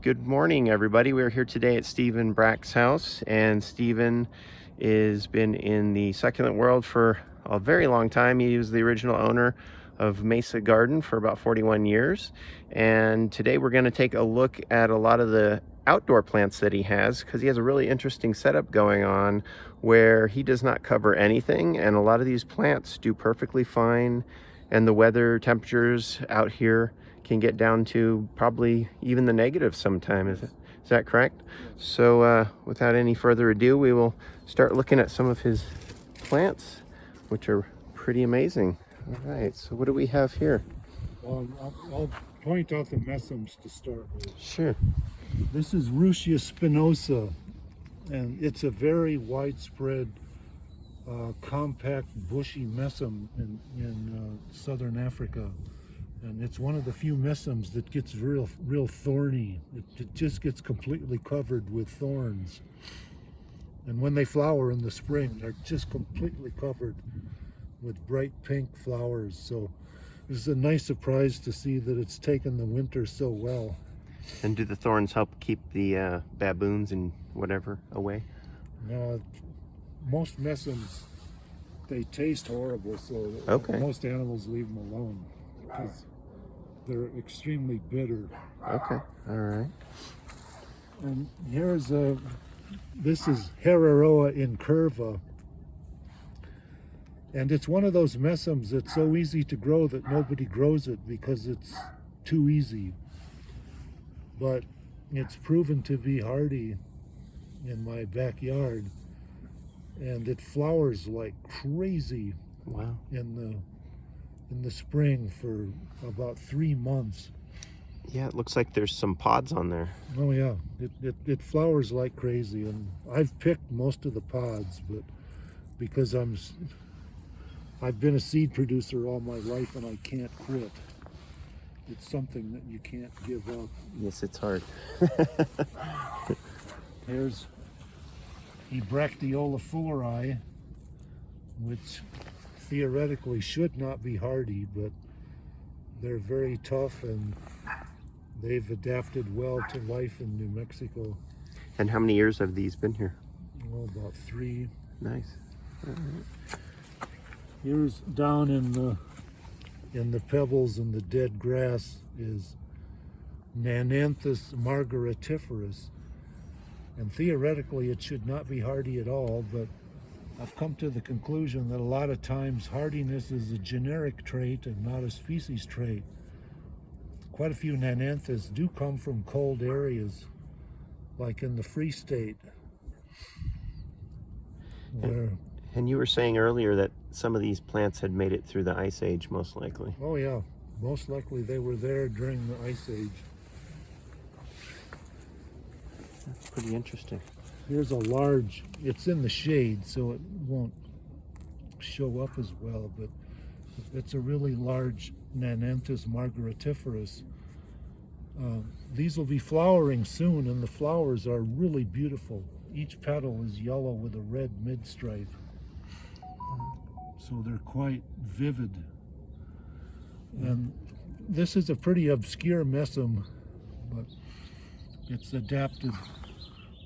Good morning, everybody. We're here today at Steven Brack's house, and Steven has been in the succulent world for a very long time. He was the original owner of Mesa Garden for about 41 years, and today we're going to take a look at a lot of the outdoor plants that he has, because he has a really interesting setup going on where he does not cover anything, and a lot of these plants do perfectly fine, and the weather temperatures out here can get down to probably even the negative sometime. Is that correct? So without any further ado, we will start looking at some of his plants, which are pretty amazing. All right, so what do we have here? I'll point out the Mesembs to start with. Sure. This is Ruchia spinosa, and it's a very widespread, compact, bushy mesem in southern Africa. And it's one of the few mesems that gets real thorny. It just gets completely covered with thorns. And when they flower in the spring, they're just completely covered with bright pink flowers. So it's a nice surprise to see that it's taken the winter so well. And do the thorns help keep the baboons and whatever away? No, most mesems, they taste horrible, so okay. Most animals leave them alone because they're extremely bitter. Okay, all right. And here's this is Heraroa incurva, and it's one of those mesems that's so easy to grow that nobody grows it because it's too easy. But it's proven to be hardy in my backyard, and it flowers like crazy. Wow. In the spring for about 3 months. Yeah, it looks like there's some pods on there. Oh yeah, it flowers like crazy, and I've picked most of the pods, but because I've been a seed producer all my life and I can't quit. It's something that you can't give up. Yes, it's hard. Here's Ebracteola fulleri, which theoretically should not be hardy, but they're very tough and they've adapted well to life in New Mexico. And how many years have these been here? Oh, about 3. Nice. All right. Here's down in the pebbles and the dead grass is Nananthus margaritiferus, and theoretically it should not be hardy at all, but I've come to the conclusion that a lot of times hardiness is a generic trait and not a species trait. Quite a few Nananthus do come from cold areas, like in the Free State. And you were saying earlier that some of these plants had made it through the Ice Age, most likely. Oh yeah, most likely they were there during the Ice Age. That's pretty interesting. Here's a large, it's in the shade, so it won't show up as well, but it's a really large Nananthus margaritiferus. These will be flowering soon, and the flowers are really beautiful. Each petal is yellow with a red midstripe, so they're quite vivid. And this is a pretty obscure mesem, but it's adapted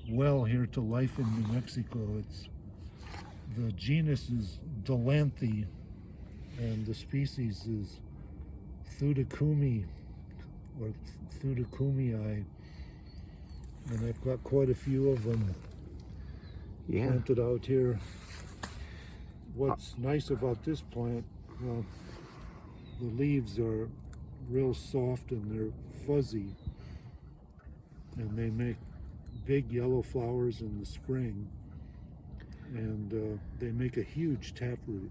well here to life in New Mexico. The genus is Delanthe, and the species is Thudicumi or Thudicumii, and I've got quite a few of them planted out here. What's nice about this plant, well, the leaves are real soft and they're fuzzy, and they make big yellow flowers in the spring, and they make a huge taproot.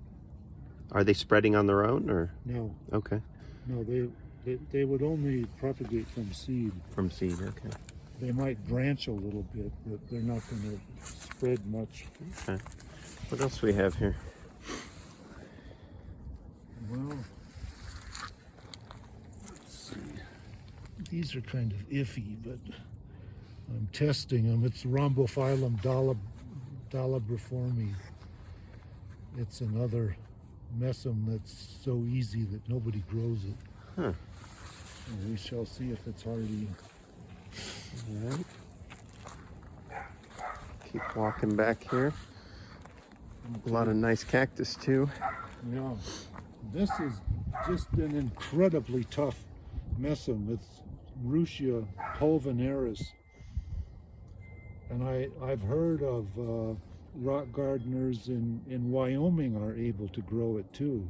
Are they spreading on their own, or? No. Okay. No, they would only propagate from seed. From seed, okay. They might branch a little bit, but they're not going to spread much. Okay. What else do we have here? Well, let's see. These are kind of iffy, but I'm testing them. It's Rhombophyllum dalabriforme. It's another mesem that's so easy that nobody grows it. Huh. And we shall see if it's hardy. All right. Keep walking back here. A lot of nice cactus too. Yeah, this is just an incredibly tough mesem. It's Rutia pulvinaris. And I've heard of rock gardeners in Wyoming are able to grow it too.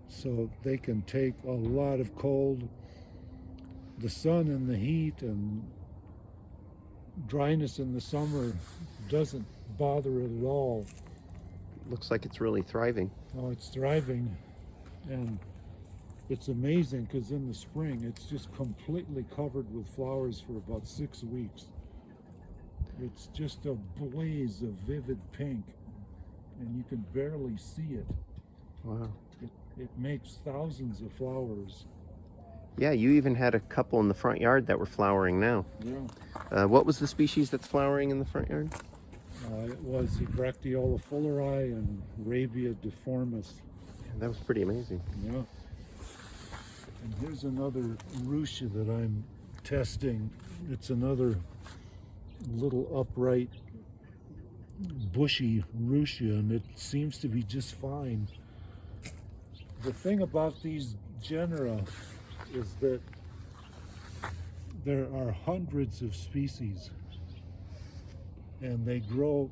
So they can take a lot of cold, the sun and the heat and dryness in the summer doesn't bother it at all. Looks like it's really thriving. Oh, it's thriving, and it's amazing because in the spring it's just completely covered with flowers for about 6 weeks. It's just a blaze of vivid pink, and you can barely see it. Wow. It makes thousands of flowers. Yeah, you even had a couple in the front yard that were flowering now. Yeah. What was the species that's flowering in the front yard? It was Bracteola fulleri and Rabia deformis. That was pretty amazing. Yeah. And here's another Rutia that I'm testing. It's another little upright bushy Rutia, and it seems to be just fine. The thing about these genera is that there are hundreds of species, and they grow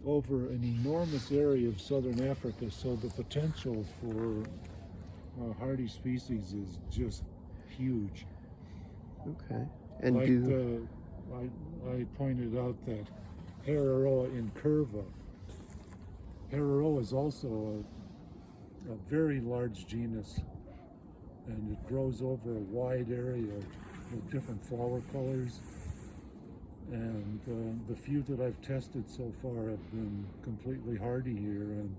over an enormous area of southern Africa, so the potential for hardy species is just huge. Okay. And like I pointed out that Heraroa incurva. Heraroa is also a very large genus, and it grows over a wide area with different flower colors. And the few that I've tested so far have been completely hardy here, and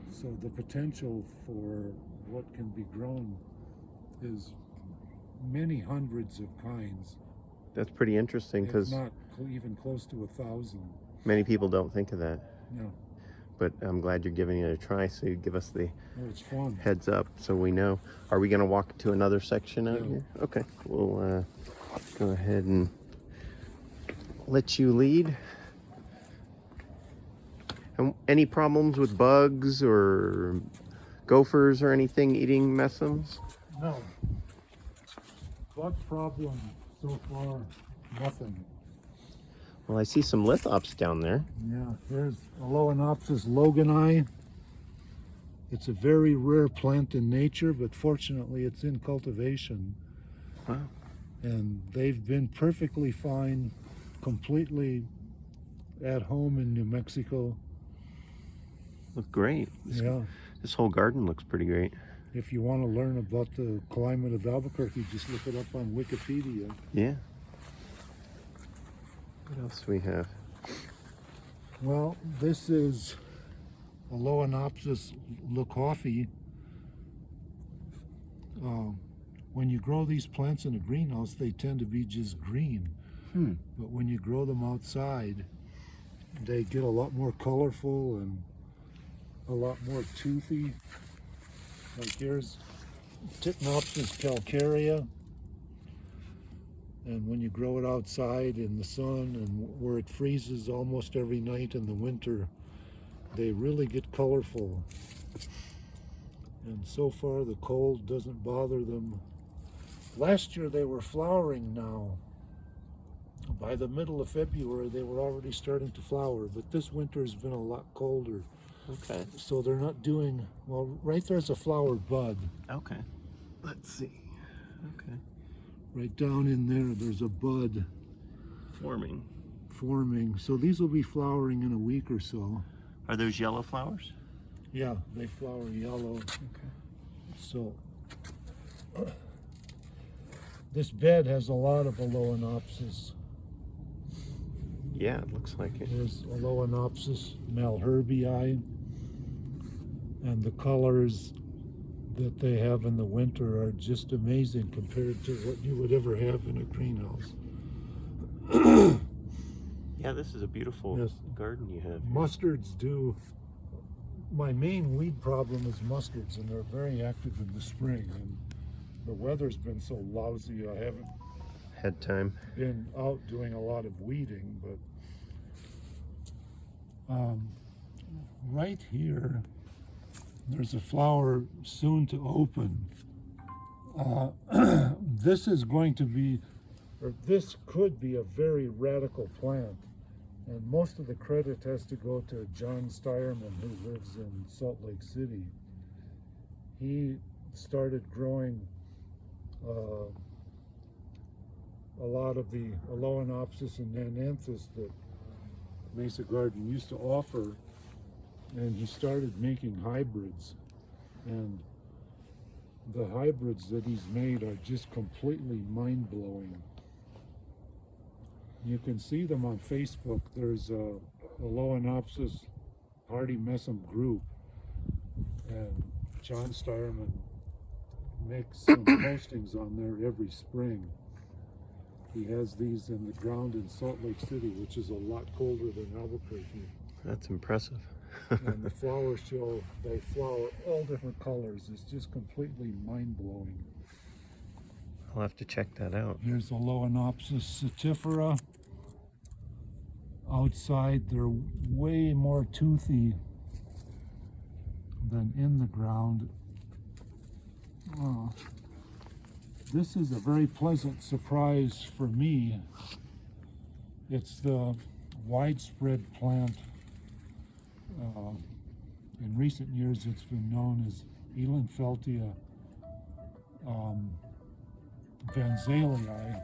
so the potential for what can be grown is many hundreds of kinds. that's pretty interesting because not even close to 1,000. many people don't think of that. No, But I'm glad you're giving it a try, so you give us the it's fun. heads up so we know. Are we going to walk to another section out Yeah. here? Okay, we'll go ahead and let you lead. And any problems with bugs or gophers or anything eating mesums? No. Bug problem so far, nothing. Well, I see some lithops down there. Yeah, there's Aloinopsis logani. It's a very rare plant in nature, but fortunately it's in cultivation. Wow. And they've been perfectly fine, completely at home in New Mexico. Look great. Yeah. This whole garden looks pretty great. If you want to learn about the climate of Albuquerque, just look it up on Wikipedia. Yeah. What else do we have? Well, this is Aloinopsis leucophi. When you grow these plants in a greenhouse, they tend to be just green. But when you grow them outside, they get a lot more colorful and a lot more toothy. Like here's Titnopsis calcarea. And when you grow it outside in the sun and where it freezes almost every night in the winter, they really get colorful. And so far the cold doesn't bother them. Last year they were flowering now. By the middle of February they were already starting to flower, but this winter has been a lot colder. Okay. So they're not doing, well, right there's a flower bud. Okay. Let's see. Okay. Right down in there, there's a bud forming. So these will be flowering in a week or so. Are those yellow flowers? Yeah, they flower yellow. Okay. So this bed has a lot of Aloinopsis. Yeah, it looks like it. There's Aloinopsis malherbii, and the colors that they have in the winter are just amazing compared to what you would ever have in a greenhouse. Yeah, this is a beautiful Yes. garden you have. Mustards do. My main weed problem is mustards, and they're very active in the spring. And the weather's been so lousy, I haven't head time. Been out doing a lot of weeding, but right here, there's a flower soon to open. This is going to be, or this could be a very radical plant. And most of the credit has to go to John Steyerman, who lives in Salt Lake City. He started growing a lot of the Aloinopsis and Nananthus that Mesa Garden used to offer, and he started making hybrids. And the hybrids that he's made are just completely mind-blowing. You can see them on Facebook. There's a Aloinopsis hardy Mesembs group, and John Steyerman makes some postings on there every spring. He has these in the ground in Salt Lake City, which is a lot colder than Albuquerque. That's impressive. And the flowers show, they flower all different colors. It's just completely mind-blowing. I'll have to check that out. Here's Aloinopsis sativifera. Outside, they're way more toothy than in the ground. This is a very pleasant surprise for me. It's the widespread plant. In recent years, it's been known as Aloinopsis vanzalii.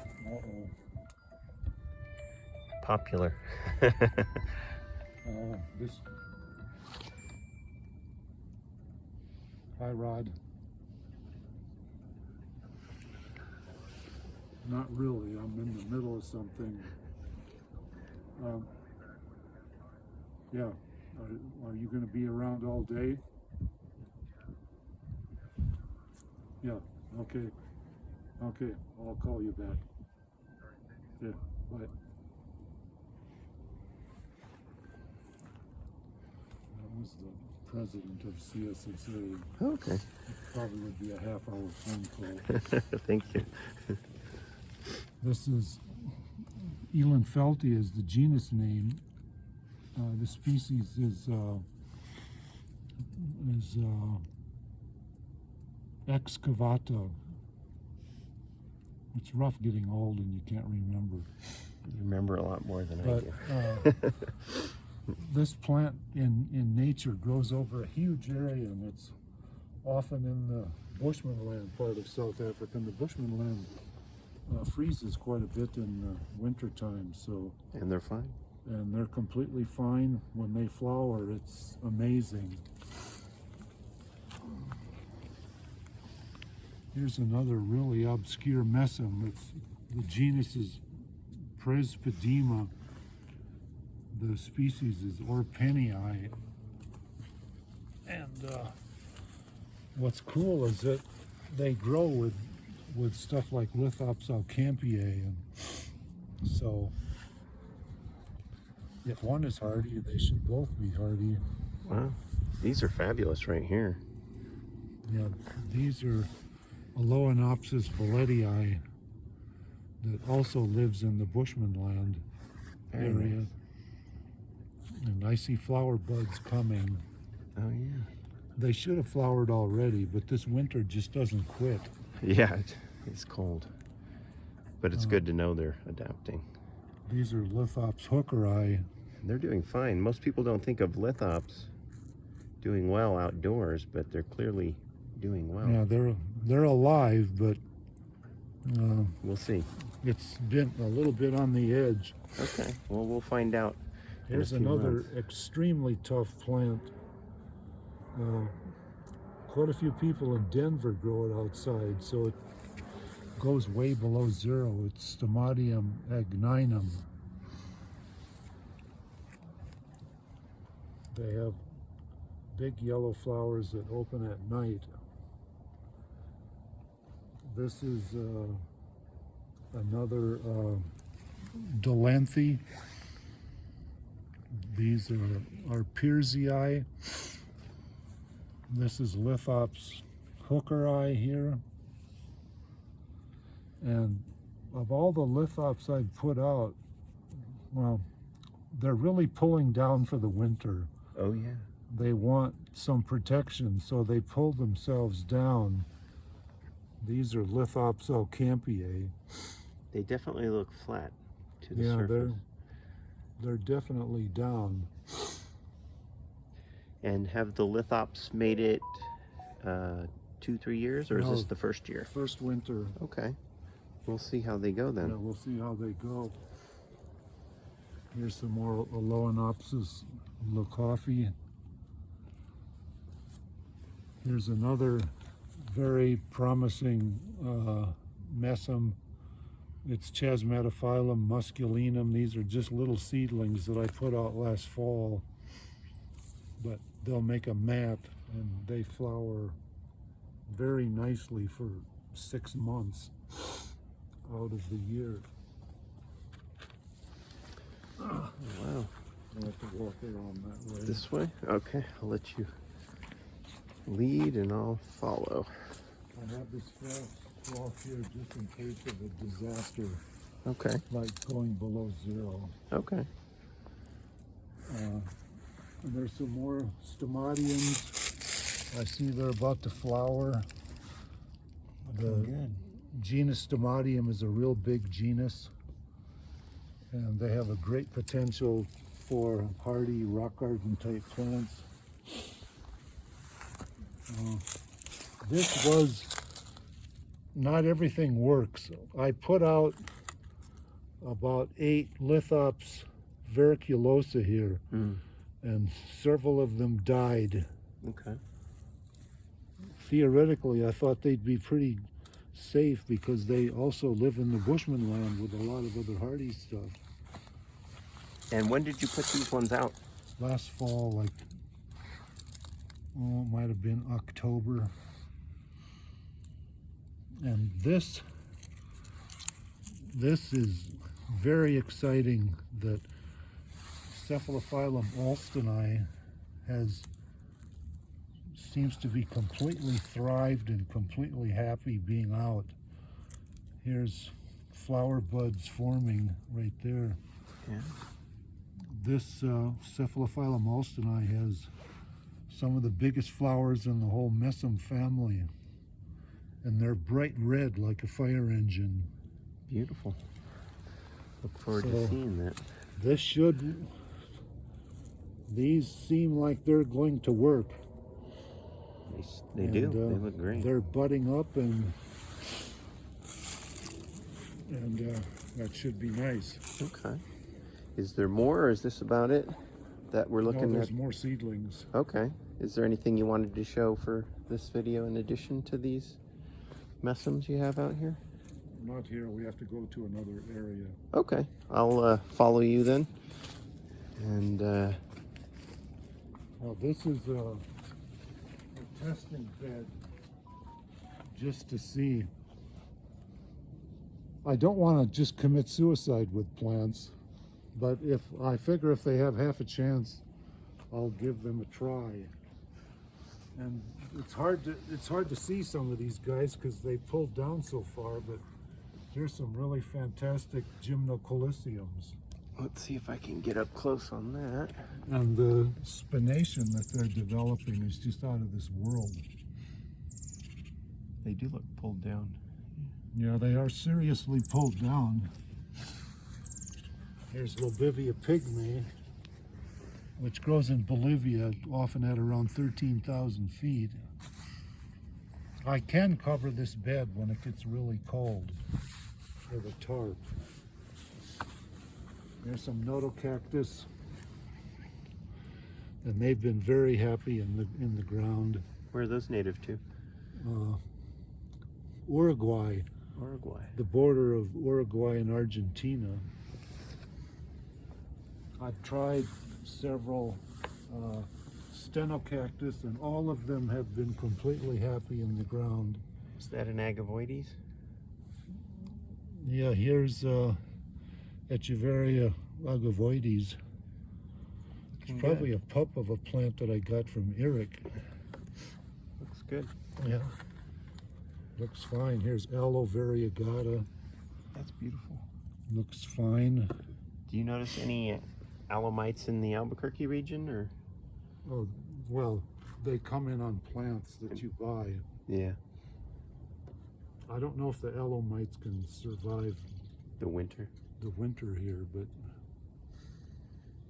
Popular. This. Hi, Rod. Not really. I'm in the middle of something. Yeah. Are you going to be around all day? Yeah. Okay. Okay. I'll call you back. Yeah. Bye. That was the president of CSSA. Okay. It probably would be a half-hour phone call. Thank you. This is Aloinopsis is the genus name. The species is excavata. It's rough getting old and you can't remember. You remember a lot more than I do. This plant in nature grows over a huge area, and it's often in the Bushman land part of South Africa. And the Bushman land freezes quite a bit in the winter time, so. And they're fine. And they're completely fine when they flower. It's amazing. Here's another really obscure mesem. The genus is Presbyedema. The species is Orpenii. And what's cool is that they grow with stuff like Lithops alcampiae, and so if one is hardy, they should both be hardy. Wow, these are fabulous right here. Yeah, these are Aloinopsis valletii that also lives in the Bushman land area. Nice. And I see flower buds coming. Oh yeah. They should have flowered already, but this winter just doesn't quit. Yeah, it's cold. But it's good to know they're adapting. These are Lithops hookeri. They're doing fine. Most people don't think of lithops doing well outdoors, but they're clearly doing well. Yeah, they're alive, but We'll see. it's been a little bit on the edge. Okay, well, we'll find out. Here's another extremely tough plant. Quite a few people in Denver grow it outside, so it goes way below zero. It's Stomatium agninum. They have big yellow flowers that open at night. This is another Delanthe. These are Pearsii. This is Lithops hookeri here. And of all the lithops I've put out, well, they're really pulling down for the winter. Oh yeah. They want some protection, so they pull themselves down. These are Lithops alcampiae. They definitely look flat to the Yeah, surface. they're definitely down. And have the lithops made it 2-3 years, or is No, this the first year? First winter. Okay. We'll see how they go then. Yeah, we'll see how they go. Here's some more Aloinopsis leucophie. Here's another very promising mesem. It's Chasmatophyllum musculinum. These are just little seedlings that I put out last fall, but they'll make a mat and they flower very nicely for 6 months out of the year. Wow. I have to walk around that way. This way? Okay, I'll let you lead and I'll follow. I have this fast walk here just in case of a disaster, Okay. like going below zero. Okay. And there's some more stomatiums. I see they're about to flower. The Good. genus Stomatium is a real big genus, and they have a great potential for hardy rock garden type plants. This was, not everything works. I put out about 8 Lithops verruculosa here, and several of them died. Okay. Theoretically, I thought they'd be pretty safe because they also live in the Bushman land with a lot of other hardy stuff. And when did you put these ones out? Last fall, like, oh, it might have been October. And this is very exciting that Cephalophyllum alstoni seems to be completely thrived and completely happy being out. Here's flower buds forming right there. Yeah. This Cephalophyllum alstoni has some of the biggest flowers in the whole Mesem family, and they're bright red like a fire engine. Beautiful. Look forward to seeing that. These seem like they're going to work. They do. They look great. They're budding up, and that should be nice. Okay. Is there more, or is this about it that we're looking at? There's more seedlings. Okay. Is there anything you wanted to show for this video in addition to these Mesems you have out here? Not here. We have to go to another area. Okay. I'll follow you then. And Now this is a testing bed just to see. I don't want to just commit suicide with plants, but if I figure if they have half a chance, I'll give them a try. And it's hard to see some of these guys because they pulled down so far, but here's some really fantastic gymnocalyciums. let's see if I can get up close on that. And the spination that they're developing is just out of this world. They do look pulled down. Yeah, they are seriously pulled down. Here's Lobivia pygmae, which grows in Bolivia, often at around 13,000 feet. I can cover this bed when it gets really cold with a tarp. There's some notocactus, and they've been very happy in the ground. Where are those native to? Uruguay, Uruguay. the border of Uruguay and Argentina. I've tried several stenocactus, and all of them have been completely happy in the ground. Is that an agavoides? Yeah, here's Echeveria agavoides. It's probably a pup of a plant that I got from Eric. Looks good. Yeah, looks fine. Here's Aloe variegata. That's beautiful. Looks fine. Do you notice any Alomites in the Albuquerque region, or? Oh, well, they come in on plants that you buy. Yeah. I don't know if the Alomites can survive The winter. the winter here, but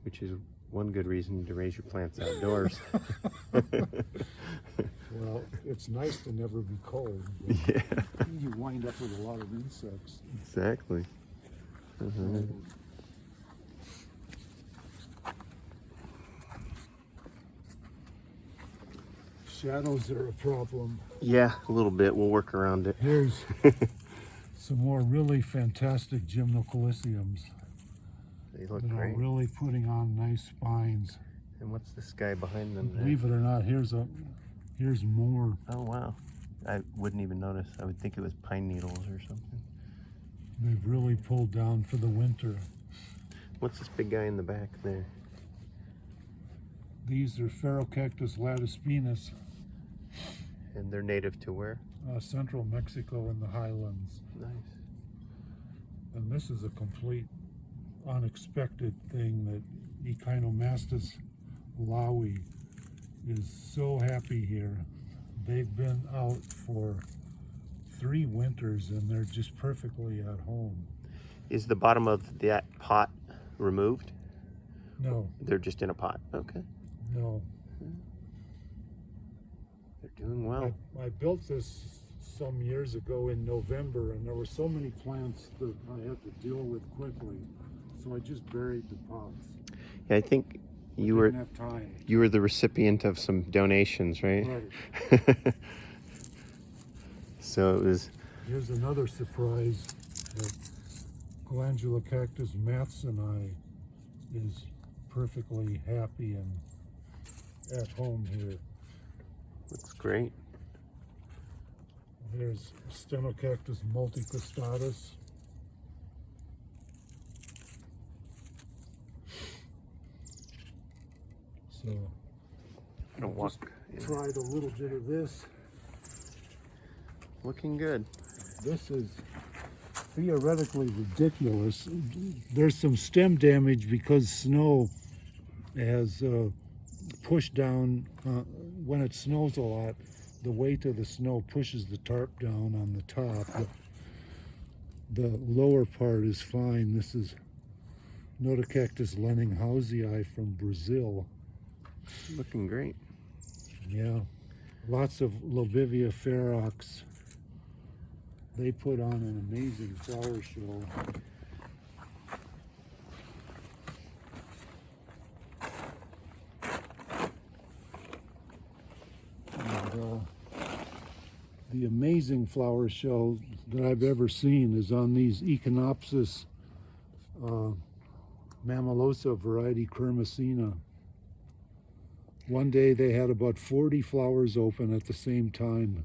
Which is one good reason to raise your plants outdoors. well, it's nice to never be cold. Yeah. You wind up with a lot of insects. Exactly. Shadows are a problem. Yeah, a little bit. We'll work around it. Here's some more really fantastic gymnocalyciums They look that great. are really putting on nice spines. And what's this guy behind them there? Believe it or not, here's more. Oh, wow. I wouldn't even notice. I would think it was pine needles or something. They've really pulled down for the winter. What's this big guy in the back there? These are Ferrocactus latispinus, And they're native to where? central Mexico in the highlands. Nice. And this is a complete unexpected thing that Echinomastus laui is so happy here. They've been out for 3 winters and they're just perfectly at home. Is the bottom of that pot removed? No, They're just in a pot. Okay. no. They're doing well. I built this some years ago in November, and there were so many plants that I had to deal with quickly, so I just buried the pots. Yeah, I think you Didn't were have time. you were the recipient of some donations, right? Right. So it was. Here's another surprise that Glandula cactus mathsoni is perfectly happy and at home here. Looks great. There's Stenocactus multicostatus. So I'm gonna walk. tried a little bit of this. Looking good. This is theoretically ridiculous. There's some stem damage because snow has pushed down. When it snows a lot, the weight of the snow pushes the tarp down on the top. The lower part is fine. This is Notocactus lenninghausii from Brazil. Looking great. Yeah, lots of Lobivia ferox. They put on an amazing flower show. And, the amazing flower show that I've ever seen is on these Echinopsis mammulosa variety Kermesina. One day they had about 40 flowers open at the same time.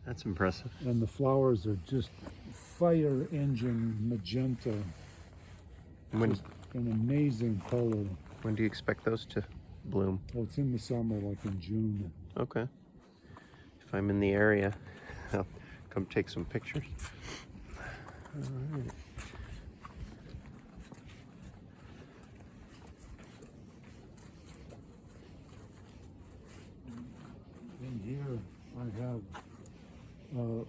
That's impressive. And the flowers are just fire engine magenta. When Just an amazing color. do you expect those to bloom? Oh, it's in the summer, like in June. Okay. If I'm in the area, I'll come take some pictures. All right. In here, I have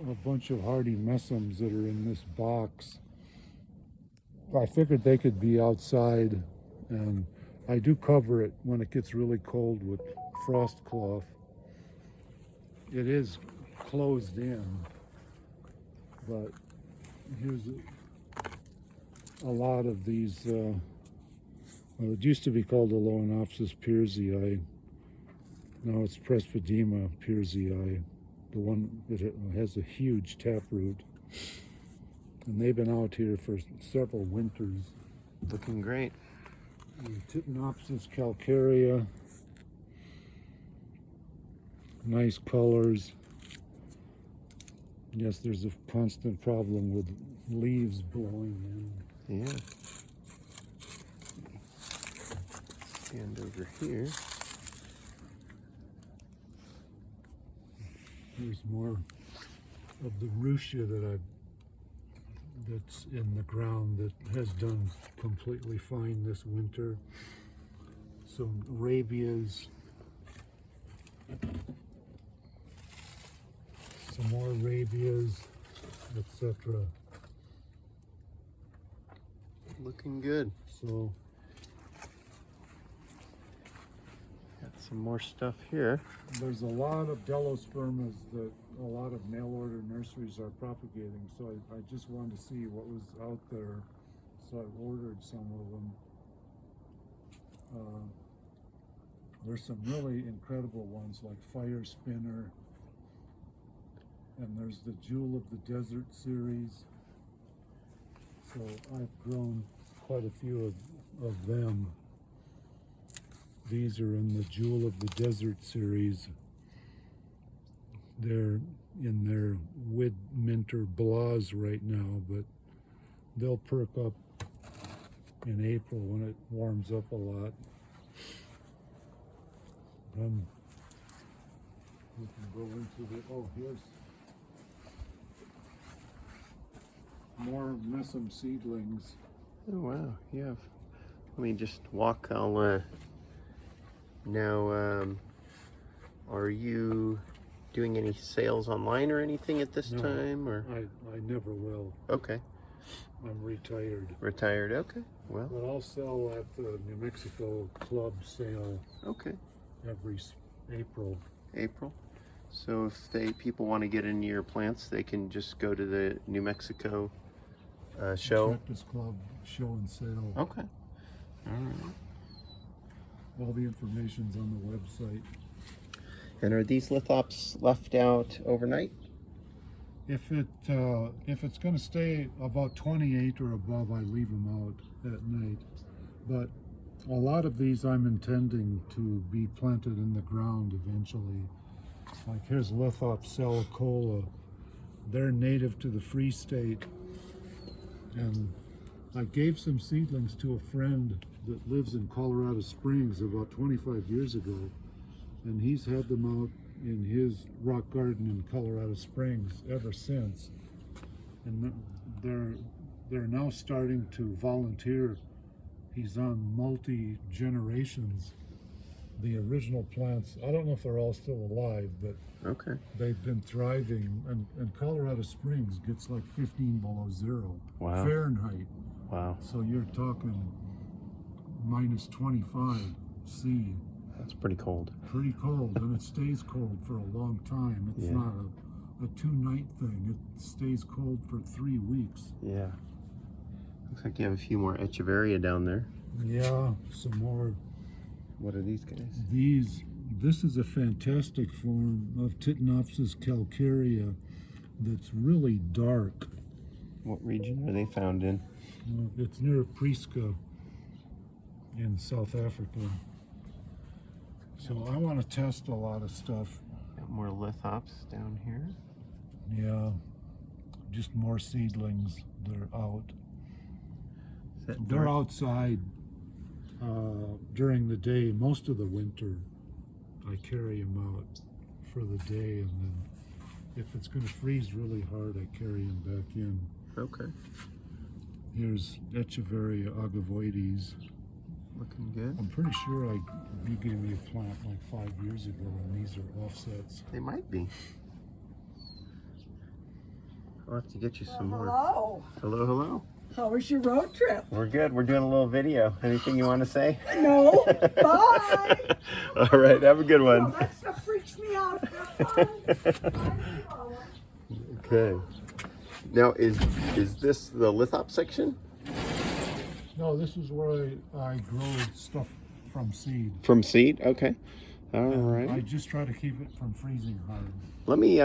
a bunch of hardy mesembs that are in this box. I figured they could be outside, and I do cover it when it gets really cold with frost cloth. It is closed in, but here's a lot of these. Well, it used to be called Aloinopsis pearsii. Now it's Presbyedema pearsii, the one that has a huge taproot. And they've been out here for several winters. Looking great. Titanopsis calcarea. Nice colors. Yes, there's a constant problem with leaves blowing in. Yeah. Stand over here. Here's more of the ruchia that I've that's in the ground that has done completely fine this winter. Some rabias, some more rabias, etc. Looking good. So Got some more stuff here. there's a lot of delospermas that a lot of mail order nurseries are propagating. So I just wanted to see what was out there. So I ordered some of them. There's some really incredible ones like Fire Spinner. And there's the Jewel of the Desert series. So I've grown quite a few of them. These are in the Jewel of the Desert series. They're in their Widminter Blahs right now, but they'll perk up in April when it warms up a lot. Then we can go into the, oh, here's more Mesembs seedlings. Oh wow, yeah. Let me just walk. I'll now. Are you doing any sales online or anything at this time? Or I never will. okay, I'm retired. retired. Okay, well, But I'll sell at the New Mexico Club sale okay. every April. April. So if people want to get into your plants, they can just go to the New Mexico show. Cactus Club show and sale. Okay. All right. All the information's on the website. And are these lithops left out overnight? If it's going to stay about 28 or above, I leave them out at night. But a lot of these I'm intending to be planted in the ground eventually. Like here's Lithops salicola. They're native to the Free State. And I gave some seedlings to a friend that lives in Colorado Springs about 25 years ago. And he's had them out in his rock garden in Colorado Springs ever since. And they're now starting to volunteer. He's on multi-generations. The original plants, I don't know if they're all still alive, but Okay. they've been thriving. And Colorado Springs gets like 15 below zero Wow. Fahrenheit. Wow. So you're talking minus 25 C. That's pretty cold. Pretty cold, and it stays cold for a long time. It's Yeah. not a 2-night thing. It stays cold for 3 weeks. Yeah. Looks like you have a few more echeveria down there. Yeah, some more. What are these guys? This is a fantastic form of Aloinopsis calcarea that's really dark. What region are they found in? It's near Priska in South Africa. So I want to test a lot of stuff. Got more lithops down here. Yeah, just more seedlings. They're out. Is that They're dark? outside during the day. Most of the winter, I carry them out for the day, and then if it's going to freeze really hard, I carry them back in. Okay. Here's Echeveria agavoides. Looking good. I'm pretty sure you gave me a plant like 5 years ago, and these are offsets. They might be. I'll have to get you some more. Hello. Hello, hello. How was your road trip? We're good. We're doing a little video. Anything you want to say? No. Bye. All right. Have a good Oh, one. that stuff freaks me out. Have fun. Okay. Now, is this the lithop section? No, this is where I grow stuff from seed. From seed? Okay. All I right. just try to keep it from freezing hard. Let me